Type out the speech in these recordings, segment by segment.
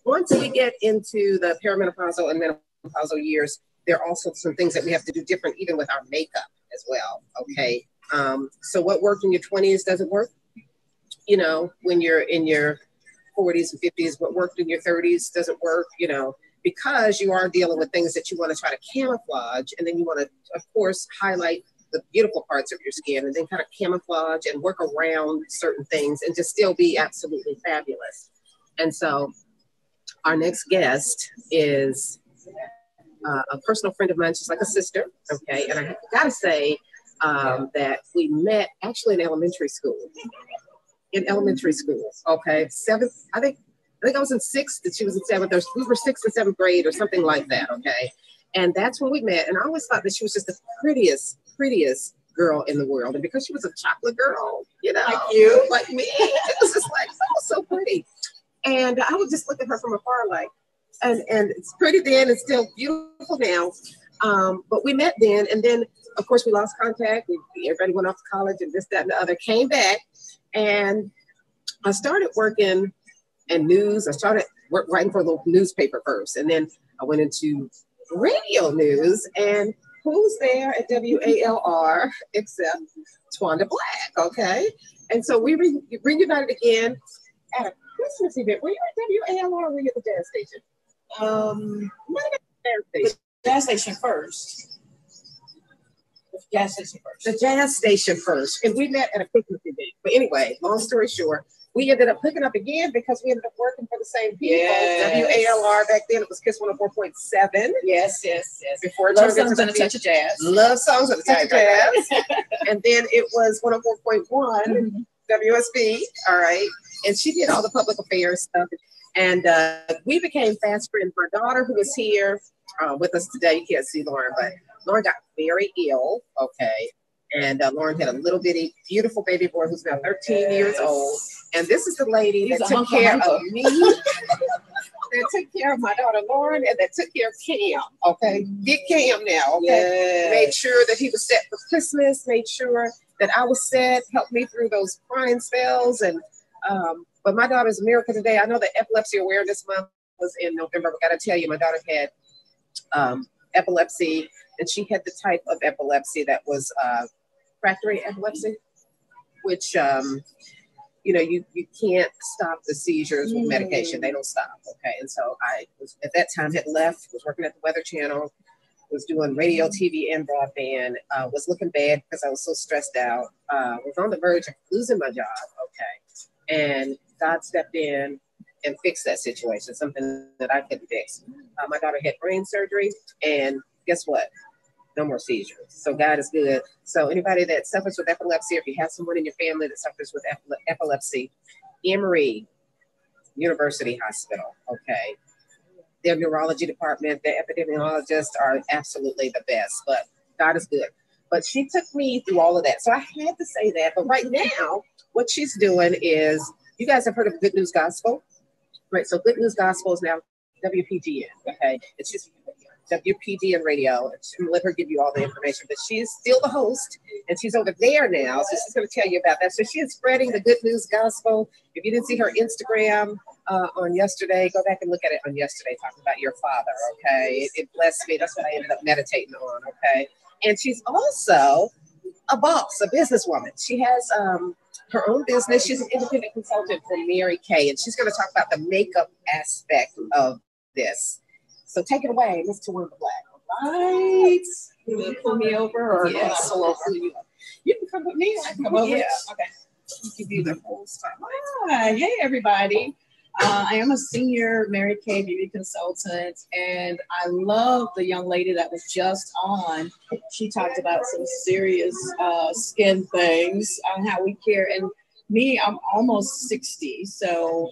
once we get into the perimenopausal and menopausal years, there are also some things that we have to do different, even with our makeup as well. Okay. So what worked in your 20s doesn't work, you know, when you're in your 40s and 50s. What worked in your 30s doesn't work, you know, because you are dealing with things that you want to try to camouflage. And then you want to, of course, highlight the beautiful parts of your skin and then kind of camouflage and work around certain things and just still be absolutely fabulous. And so our next guest is a personal friend of mine. She's like a sister. Okay. And I gotta say that we met actually in elementary school. Okay. I think I was in 6th and she was in 7th. We were 6th and 7th grade or something like that. Okay. And that's when we met. And I always thought that she was just the prettiest girl in the world. And because she was a chocolate girl, you know, like me, it was just like, so pretty. And I would just look at her from afar, like, and it's pretty then, it's still beautiful now. But we met then, and then of course we lost contact. Everybody went off to college and this, that, and the other. Came back, and I started working in news. I started writing for a little newspaper first, and then I went into radio news. And who's there at WALR except Twanda Black? Okay, and so we reunited again at a Christmas event. Were you at WALR or were you at the gas station? The gas station first. The gas station first. And we met at a Christmas event. But anyway, long story short, we ended up hooking up again because we ended up working for the same people. Yes. WALR back then, it was KISS 104.7. Yes. Before Love Songs and a Touch of Jazz. Love Songs and a Touch of Jazz. And then it was 104.1 WSB. All right. And she did all the public affairs stuff. And we became fast friends. My daughter, who is here with us today, you can't see Lauren, but Lauren got very ill. Okay. And Lauren had a little bitty, beautiful baby boy who's now 13 years old. And this is the lady that took care of me, that took care of my daughter Lauren, and that took care of Cam. Okay. Big Cam now. Okay. Yes. Made sure that he was set for Christmas, made sure that I was set, helped me through those crying spells. And but my daughter's America today. I know that Epilepsy Awareness Month was in November, but I gotta tell you, my daughter had epilepsy, and she had the type of epilepsy that was refractory epilepsy, which you know, you can't stop the seizures with medication. They don't stop. Okay. And so I was at that time had left, was working at the Weather Channel, was doing radio, TV, and broadband, was looking bad because I was so stressed out, was on the verge of losing my job. Okay. And God stepped in and fixed that situation, something that I couldn't fix. My daughter had brain surgery, and guess what? No more seizures. So God is good. So anybody that suffers with epilepsy, if you have someone in your family that suffers with epilepsy, Emory University Hospital, okay? Their neurology department, their epidemiologists are absolutely the best, but God is good. But she took me through all of that. So I had to say that. But right now, what she's doing is, you guys have heard of Good News Gospel, right? So Good News Gospel is now WPGN, okay? It's just WPGN Radio. Let her give you all the information, but she is still the host, and she's over there now, so she's going to tell you about that. So she is spreading the Good News Gospel. If you didn't see her Instagram on yesterday, go back and look at it on yesterday, talking about your father, okay? It blessed me. That's what I ended up meditating on, okay? And she's also a boss, a businesswoman. She has her own business. She's an independent consultant for Mary Kay, and she's going to talk about the makeup aspect of this. So take it away, Miss Twanda Black. All right. You want to pull me over, or yes, pull over? You can come with me. I can come over. Yeah. Okay. I'll give you the whole spotlight. Hi. Hey, everybody. I am a senior Mary Kay beauty consultant, and I love the young lady that was just on. She talked about some serious skin things on how we care. And me, I'm almost 60, so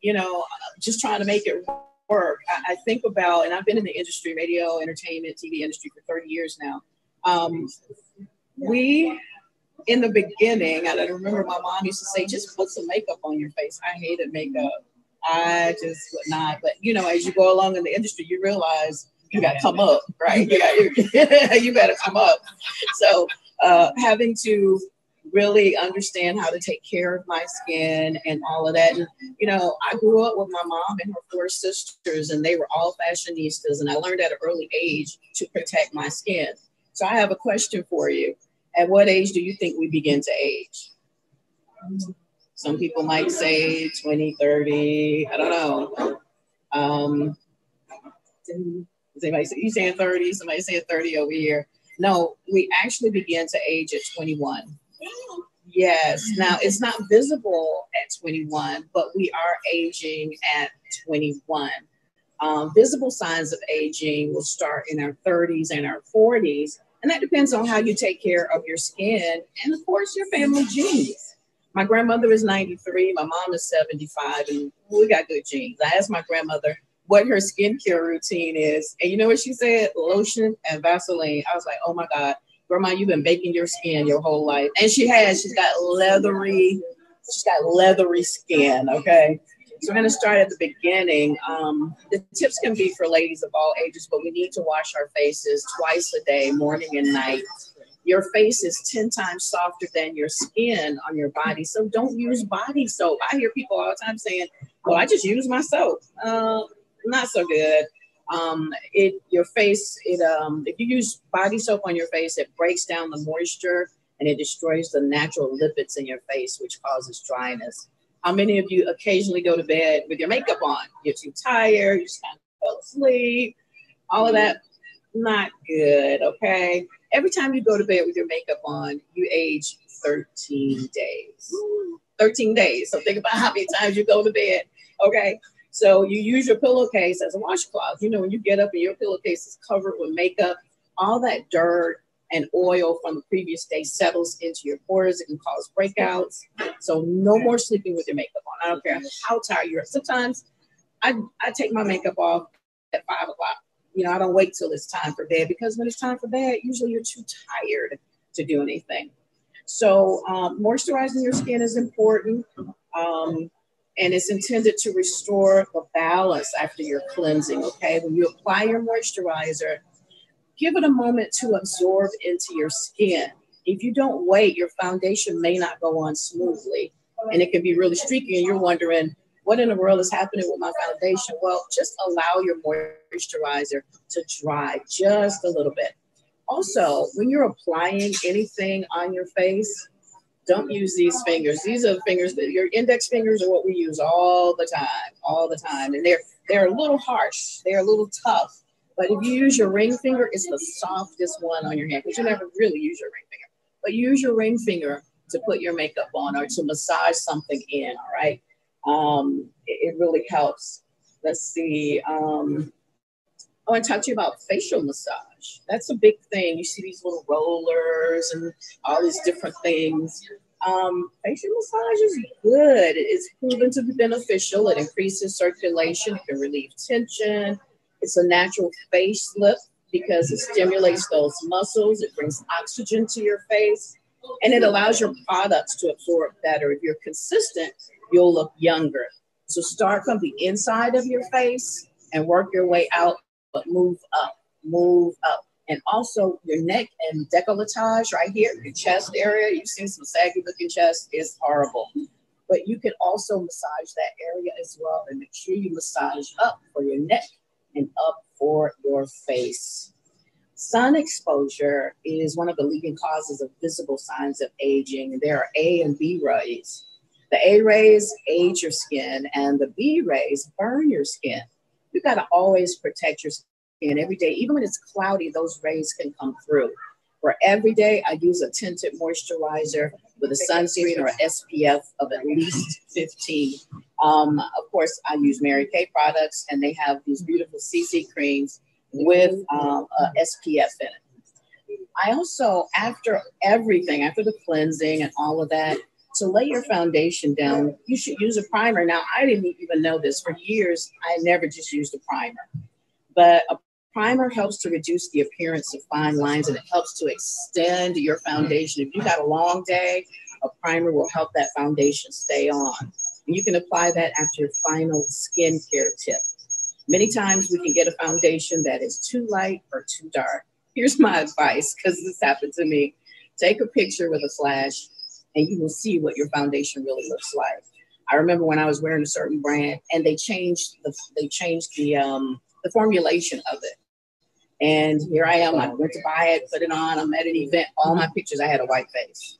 you know, just trying to make it work. I think about, and I've been in the industry, radio, entertainment, TV industry for 30 years now. We, in the beginning, and I remember my mom used to say, just put some makeup on your face. I hated makeup. I just would not. But, you know, as you go along in the industry, you realize you got to come up, right? You got to come up. So having to really understand how to take care of my skin and all of that. And, you know, I grew up with my mom and her four sisters, and they were all fashionistas. And I learned at an early age to protect my skin. So I have a question for you. At what age do you think we begin to age? Some people might say 20, 30, I don't know. You saying 30, somebody saying 30 over here. No, we actually begin to age at 21. Yes. Now, it's not visible at 21, but we are aging at 21. Visible signs of aging will start in our 30s and our 40s. And that depends on how you take care of your skin and, of course, your family genes. My grandmother is 93. My mom is 75. And we got good genes. I asked my grandmother what her skincare routine is. And you know what she said? Lotion and Vaseline. I was like, oh, my God. Grandma, you've been baking your skin your whole life. And she has. She's got leathery skin, okay? So we're going to start at the beginning. The tips can be for ladies of all ages, but we need to wash our faces twice a day, morning and night. Your face is 10 times softer than your skin on your body, so don't use body soap. I hear people all the time saying, well, I just use my soap. Not so good. Your face, if you use body soap on your face, it breaks down the moisture and it destroys the natural lipids in your face, which causes dryness. How many of you occasionally go to bed with your makeup on? You're too tired, you just kind of fell asleep, all of that, not good, okay? Every time you go to bed with your makeup on, you age 13 days. 13 days, so think about how many times you go to bed, okay? So you use your pillowcase as a washcloth. You know, when you get up and your pillowcase is covered with makeup, all that dirt and oil from the previous day settles into your pores. It can cause breakouts. So no more sleeping with your makeup on. I don't care how tired you are. Sometimes I take my makeup off at 5 o'clock. You know, I don't wait till it's time for bed, because when it's time for bed, usually you're too tired to do anything. So moisturizing your skin is important. And it's intended to restore the balance after your cleansing, okay? When you apply your moisturizer, give it a moment to absorb into your skin. If you don't wait, your foundation may not go on smoothly, and it can be really streaky, and you're wondering, what in the world is happening with my foundation? Well, just allow your moisturizer to dry just a little bit. Also, when you're applying anything on your face, don't use these fingers. These are the fingers that your index fingers are what we use all the time. And they're a little harsh. They're a little tough. But if you use your ring finger, it's the softest one on your hand, because you never really use your ring finger. But use your ring finger to put your makeup on or to massage something in, all right? It really helps. Let's see. I want to talk to you about facial massage. That's a big thing. You see these little rollers and all these different things. Facial massage is good. It's proven to be beneficial. It increases circulation. It can relieve tension. It's a natural face lift because it stimulates those muscles. It brings oxygen to your face, and it allows your products to absorb better. If you're consistent, you'll look younger. So start from the inside of your face and work your way out, but move up. And also your neck and décolletage right here, your chest area. You've seen some saggy looking chest, is horrible. But you can also massage that area as well, and make sure you massage up for your neck and up for your face. Sun exposure is one of the leading causes of visible signs of aging. There are A and B rays. The A rays age your skin, and the B rays burn your skin. You've got to always protect your skin every day. Even when it's cloudy, those rays can come through. For every day, I use a tinted moisturizer with a sunscreen or an SPF of at least 15. Of course, I use Mary Kay products, and they have these beautiful CC creams with a SPF in it. I also, after the cleansing and all of that, to lay your foundation down, you should use a primer. Now, I didn't even know this. For years, I never just used a primer. But a primer helps to reduce the appearance of fine lines, and it helps to extend your foundation. If you got a long day, a primer will help that foundation stay on. And you can apply that after your final skincare tip. Many times we can get a foundation that is too light or too dark. Here's my advice, because this happened to me. Take a picture with a flash and you will see what your foundation really looks like. I remember when I was wearing a certain brand, and they changed the formulation of it. And here I am. I went to buy it, put it on. I'm at an event. All my pictures, I had a white face.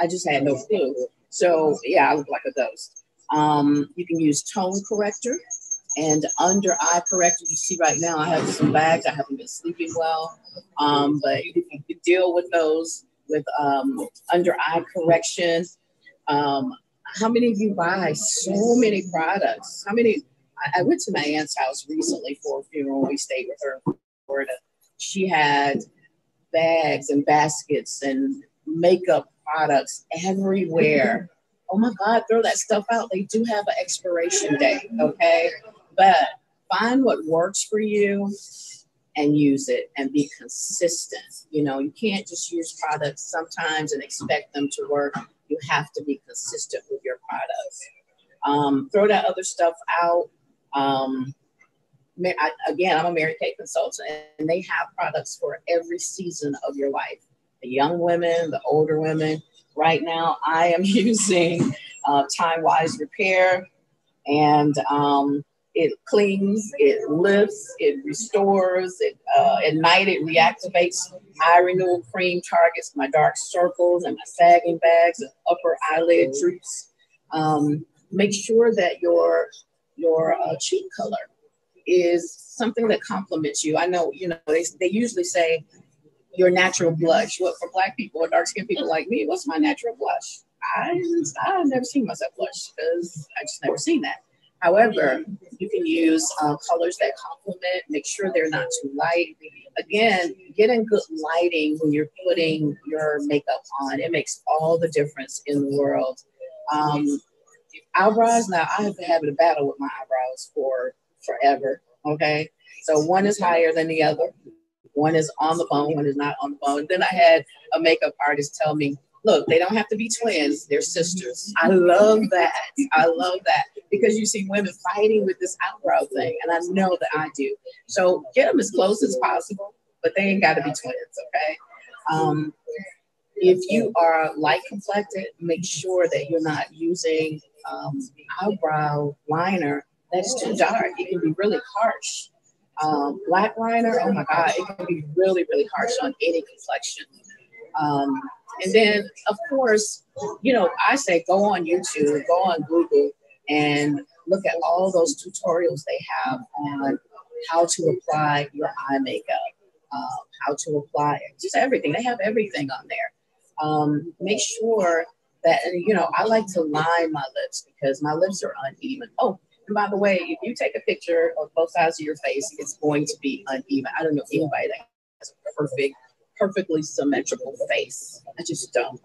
I just had no clue. So yeah, I look like a ghost. You can use tone corrector and under eye corrector. You see right now, I have some bags. I haven't been sleeping well, but you can deal with those with under eye correction. How many of you buy so many products? How many? I went to my aunt's house recently for a funeral. We stayed with her in Florida. She had bags and baskets and makeup products everywhere. Oh my God, throw that stuff out. They do have an expiration date, okay? But find what works for you and use it and be consistent. You know, you can't just use products sometimes and expect them to work. You have to be consistent with your products. Throw that other stuff out. Again, I'm a Mary Kay consultant, and they have products for every season of your life. The young women, the older women. Right now, I am using Time Wise Repair, and it cleans, it lifts, it restores, at night it reactivates. Eye renewal cream targets my dark circles and my sagging bags and upper eyelid droops. Make sure that your cheek color is something that complements you. I know, they usually say your natural blush. Well, for Black people or dark-skinned people like me, what's my natural blush? I've never seen myself blush because I just never seen that. However, you can use colors that complement, make sure they're not too light. Again, getting good lighting when you're putting your makeup on, it makes all the difference in the world. Eyebrows, now I have been having a battle with my eyebrows for forever, okay? So one is higher than the other. One is on the bone, one is not on the bone. Then I had a makeup artist tell me, look, they don't have to be twins, they're sisters. I love that. I love that because you see women fighting with this eyebrow thing, and I know that I do. So get them as close as possible, but they ain't got to be twins, okay? If you are light complected, make sure that you're not using eyebrow liner that's too dark. It can be really harsh. Black liner, oh my God, it can be really, really harsh on any complexion. And then, of course, I say go on YouTube, go on Google, and look at all those tutorials they have on how to apply your eye makeup, how to apply it, just everything. They have everything on there. Make sure that, I like to line my lips because my lips are uneven. Oh, and by the way, if you take a picture of both sides of your face, it's going to be uneven. I don't know anybody that has a perfectly symmetrical face. I just don't.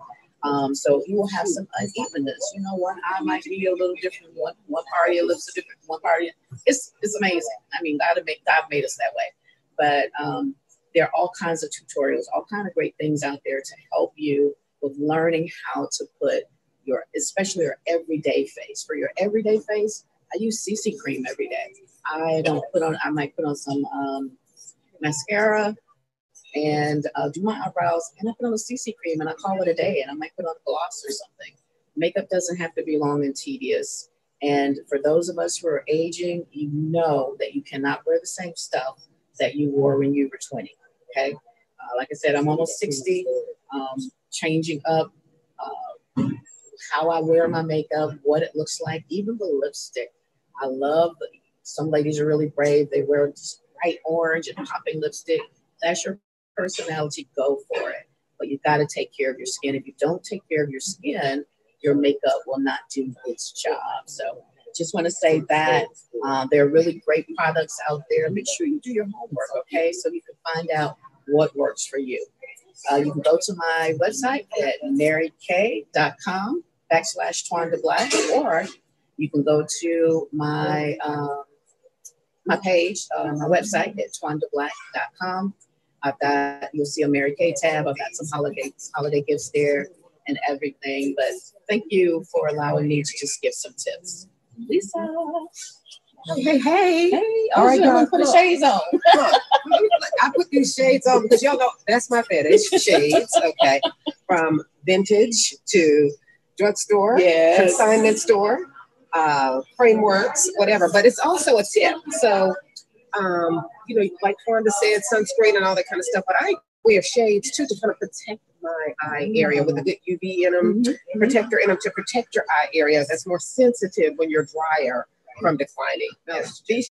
So you will have some unevenness. One eye might be a little different. One part of your lips are different. One part of your, it's amazing. I mean, God made us that way. But there are all kinds of tutorials, all kinds of great things out there to help you with learning how to put especially your everyday face. For your everyday face, I use CC cream every day. I might put on some mascara and do my eyebrows, and I put on a CC cream and I call it a day, and I might put on gloss or something. Makeup doesn't have to be long and tedious. And for those of us who are aging, you know that you cannot wear the same stuff that you wore when you were 20, okay? Like I said, I'm almost 60, changing up how I wear my makeup, what it looks like, even the lipstick. I love some ladies are really brave. They wear just bright orange and popping lipstick. That's your personality, go for it. But you got to take care of your skin. If you don't take care of your skin, your makeup will not do its job. So just want to say that there are really great products out there. Make sure you do your homework, okay? So you can find out what works for you. You can go to my website at marykay.com/Twanda Black, or you can go to my my page, my website at twandablack.com. You'll see a Mary Kay tab. I've got some holiday gifts there and everything. But thank you for allowing me to just give some tips. Lisa. Hey. All right, girl, put the shades on. I put these shades on because y'all know that's my fetish, shades. Okay. From vintage to drugstore, consignment store, frameworks, whatever. But it's also a tip. So, you know, like Twanda said, sunscreen and all that kind of stuff. But I wear shades too to kind of protect my eye area with a good UV in them, protector in them to protect your eye area that's more sensitive when you're drier from declining. Now, these